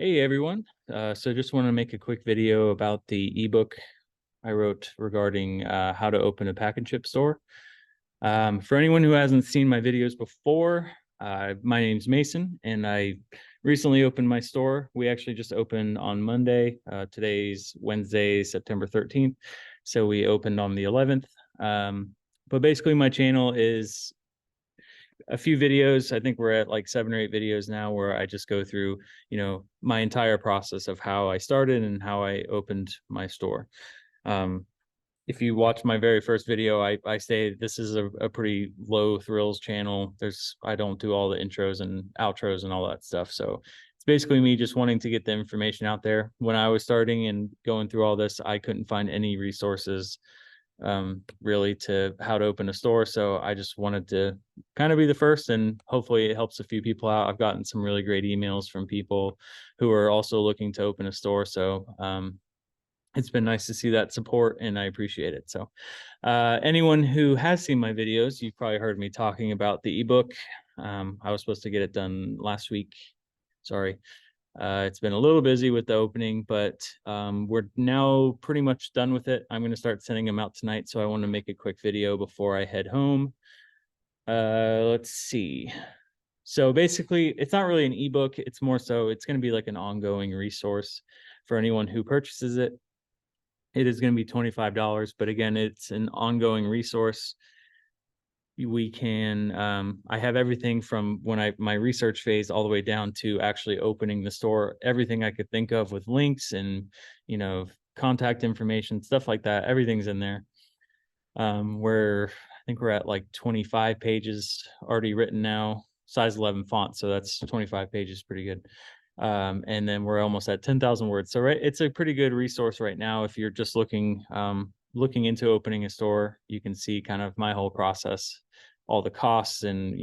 Hey everyone. So just want to make a quick video about the ebook I wrote regarding how to open a pack and chip store. For anyone who hasn't seen my videos before, my name's Mason and I recently opened my store. We actually just opened on Monday. Today's Wednesday, September 13th. So we opened on the 11th. But basically my channel is a few videos. I think we're at like 7 or 8 videos now where I just go through, my entire process of how I started and how I opened my store. Um, if you watch my very first video, I say this is a pretty low thrills channel. I don't do all the intros and outros and all that stuff. So it's basically me just wanting to get the information out there. When I was starting and going through all this, I couldn't find any resources really to how to open a store. So I just wanted to kind of be the first, and hopefully it helps a few people out. I've gotten some really great emails from people who are also looking to open a store. So it's been nice to see that support and I appreciate it. So anyone who has seen my videos, you've probably heard me talking about the ebook. I was supposed to get it done last week. Sorry. It's been a little busy with the opening, but we're now pretty much done with it. I'm going to start sending them out tonight, so I want to make a quick video before I head home. Let's see. So basically, it's not really an ebook. It's more so it's going to be like an ongoing resource for anyone who purchases it. It is going to be $25, but again, it's an ongoing resource. We can I have everything from when my research phase all the way down to actually opening the store, everything I could think of with links and contact information, stuff like that. Everything's in there. I think we're at like 25 pages already written now, size 11 font, so that's 25 pages, pretty good. And then we're almost at 10,000 words, so it's a pretty good resource right now if you're just looking into opening a store. You can see kind of my whole process, all the costs and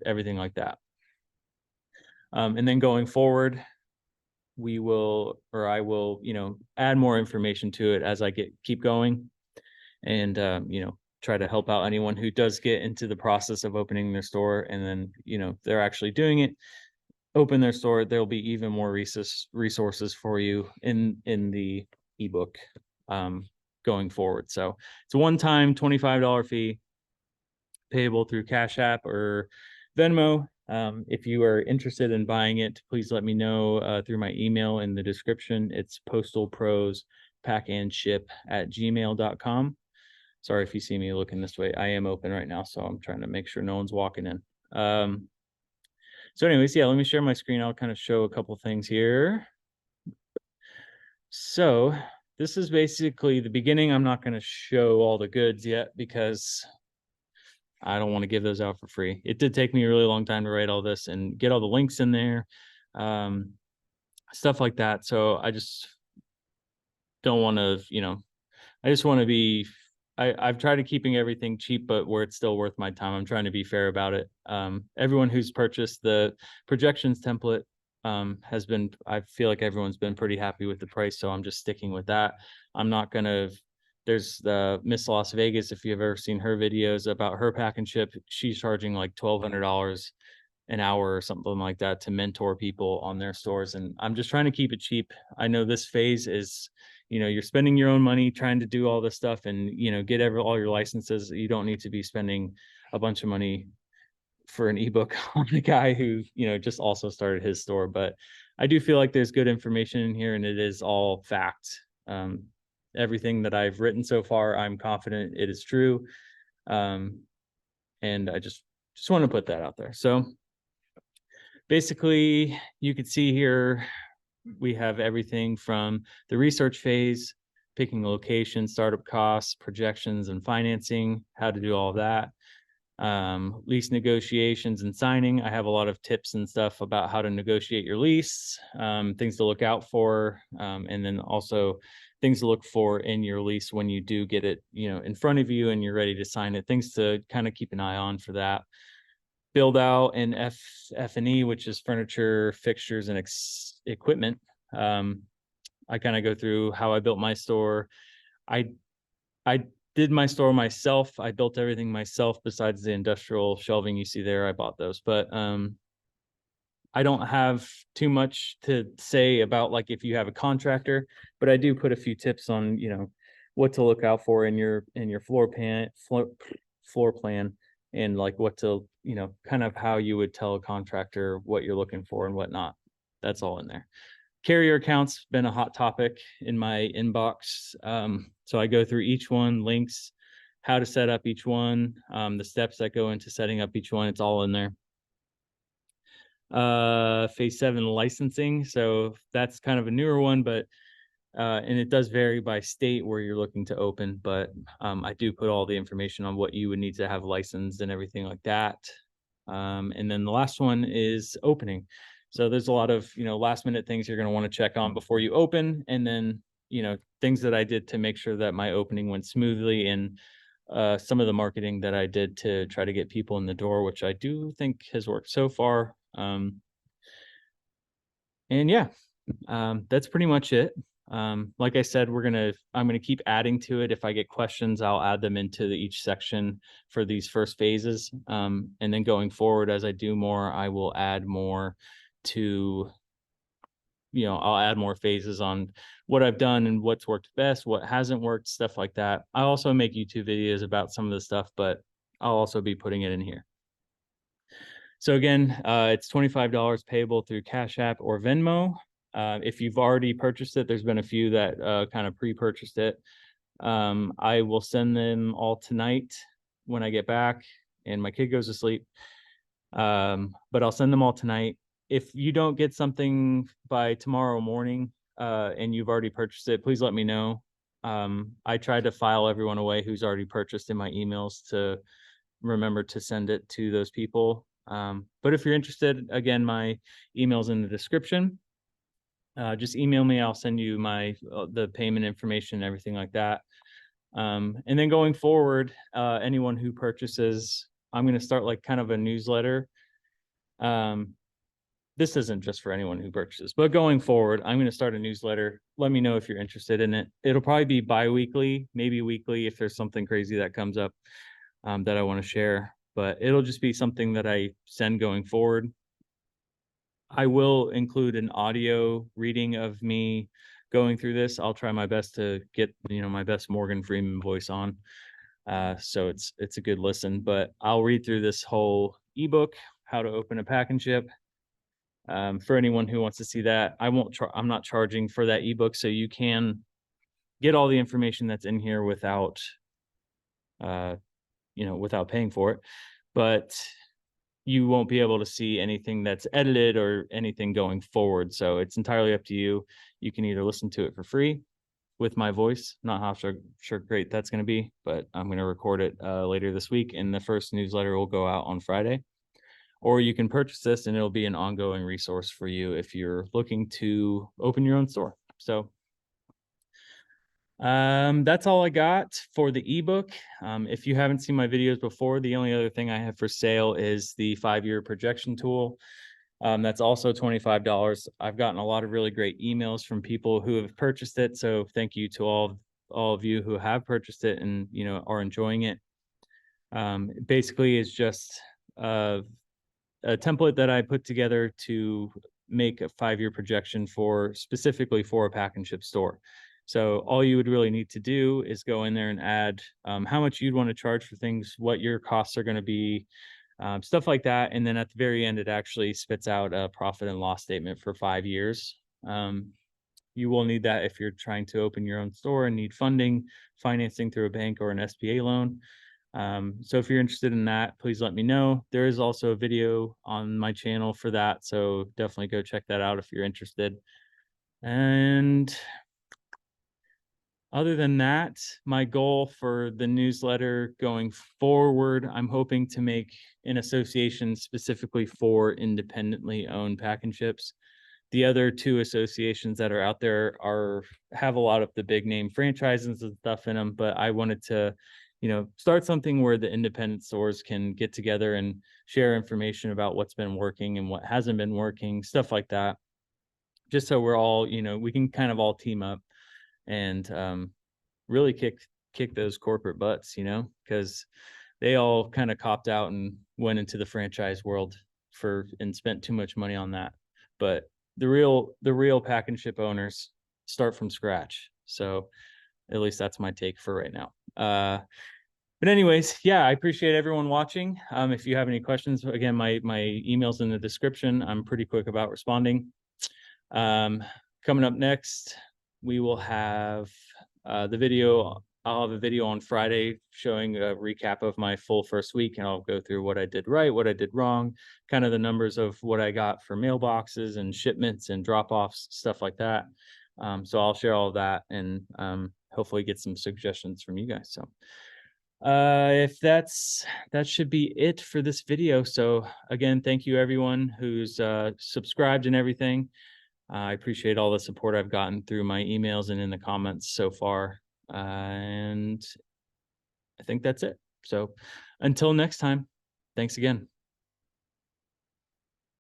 everything like that. And then going forward, I will add more information to it as I keep going, and try to help out anyone who does get into the process of opening their store, and then they're actually doing it, open their store. There'll be even more resources for you in the ebook going forward. So it's a one-time $25 fee payable through Cash App or Venmo. If you are interested in buying it, please let me know through my email in the description. It's postalprospackandship@gmail.com. Sorry if you see me looking this way. I am open right now, so I'm trying to make sure no one's walking in. So anyways, yeah, let me share my screen. I'll kind of show a couple things here. So this is basically the beginning. I'm not going to show all the goods yet because I don't want to give those out for free. It did take me a really long time to write all this and get all the links in there, stuff like that. So I just don't want to, I just want to be, I've tried to keeping everything cheap, but where it's still worth my time. I'm trying to be fair about it. Everyone who's purchased the projections template I feel like everyone's been pretty happy with the price. So I'm just sticking with that. I'm not going to, there's the Miss Las Vegas. If you've ever seen her videos about her pack and chip, she's charging like $1,200 an hour or something like that to mentor people on their stores. And I'm just trying to keep it cheap. I know this phase is, you're spending your own money trying to do all this stuff and, get all your licenses. You don't need to be spending a bunch of money for an ebook on a guy who, just also started his store. But I do feel like there's good information in here and it is all fact. Everything that I've written so far, I'm confident it is true. And I just want to put that out there. So basically, you can see here, we have everything from the research phase, picking a location, startup costs, projections, and financing, how to do all of that. Lease negotiations and signing. I have a lot of tips and stuff about how to negotiate your lease, things to look out for, and then also things to look for in your lease when you do get it, in front of you and you're ready to sign it, things to kind of keep an eye on for that. Build out and F&E, which is furniture, fixtures, and equipment. I kind of go through how I built my store. I did my store myself. I built everything myself besides the industrial shelving you see there. I bought those, but I don't have too much to say about like if you have a contractor, but I do put a few tips on, what to look out for in your floor plan, and like what to, kind of how you would tell a contractor what you're looking for and whatnot. That's all in there. Carrier accounts been a hot topic in my inbox. So I go through each one, links, how to set up each one, the steps that go into setting up each one. It's all in there. Phase 7 licensing. So that's kind of a newer one, but and it does vary by state where you're looking to open, but I do put all the information on what you would need to have licensed and everything like that. And then the last one is opening. So there's a lot of, last minute things you're going to want to check on before you open. And then, things that I did to make sure that my opening went smoothly, and some of the marketing that I did to try to get people in the door, which I do think has worked so far. And yeah, that's pretty much it. Like I said, I'm gonna keep adding to it. If I get questions, I'll add them into each section for these first phases. And then going forward, as I do more, I will add more to, I'll add more phases on what I've done and what's worked best, what hasn't worked, stuff like that. I also make YouTube videos about some of the stuff, but I'll also be putting it in here. So again, it's $25 payable through Cash App or Venmo. If you've already purchased it, there's been a few that kind of pre-purchased it. I will send them all tonight when I get back and my kid goes to sleep. But I'll send them all tonight. If you don't get something by tomorrow morning and you've already purchased it, please let me know. I try to file everyone away who's already purchased in my emails to remember to send it to those people. But if you're interested, again, my email's in the description. Just email me. I'll send you the payment information and everything like that. And then going forward, anyone who purchases, I'm going to start like kind of a newsletter. This isn't just for anyone who purchases, but going forward, I'm going to start a newsletter. Let me know if you're interested in it. It'll probably be bi-weekly, maybe weekly if there's something crazy that comes up that I want to share, but it'll just be something that I send going forward. I will include an audio reading of me going through this. I'll try my best to get, my best Morgan Freeman voice on. So it's a good listen, but I'll read through this whole ebook, How to Open a Pack and Ship. For anyone who wants to see that, I'm not charging for that ebook, so you can get all the information that's in here without without paying for it, but you won't be able to see anything that's edited or anything going forward. So it's entirely up to you. You can either listen to it for free with my voice, not how sure great that's going to be, but I'm going to record it later this week, and the first newsletter will go out on Friday. Or you can purchase this and it'll be an ongoing resource for you if you're looking to open your own store. So that's all I got for the ebook. If you haven't seen my videos before, the only other thing I have for sale is the 5-year projection tool. That's also $25. I've gotten a lot of really great emails from people who have purchased it. So thank you to all of you who have purchased it and, are enjoying it. Basically it's just a template that I put together to make a 5-year projection specifically for a pack and ship store. So all you would really need to do is go in there and add how much you'd want to charge for things, what your costs are going to be, stuff like that. And then at the very end, it actually spits out a profit and loss statement for 5 years. You will need that if you're trying to open your own store and need financing through a bank or an SBA loan. So if you're interested in that, please let me know. There is also a video on my channel for that, so definitely go check that out if you're interested. And other than that, my goal for the newsletter going forward, I'm hoping to make an association specifically for independently owned pack and ships. The other 2 associations that are out there have a lot of the big name franchises and stuff in them, but I wanted to start something where the independent stores can get together and share information about what's been working and what hasn't been working, stuff like that. Just so we're all, we can kind of all team up and really kick those corporate butts, because they all kind of copped out and went into the franchise world and spent too much money on that. But the real pack and ship owners start from scratch. So at least that's my take for right now. But anyways, yeah, I appreciate everyone watching. If you have any questions, again, my email's in the description. I'm pretty quick about responding. Coming up next, we will have the video. I'll have a video on Friday showing a recap of my full first week, and I'll go through what I did right, what I did wrong, kind of the numbers of what I got for mailboxes and shipments and drop-offs, stuff like that. So I'll share all of that and hopefully get some suggestions from you guys. So if that should be it for this video. So again, thank you everyone who's subscribed and everything. I appreciate all the support I've gotten through my emails and in the comments so far. And I think that's it. So until next time, thanks again.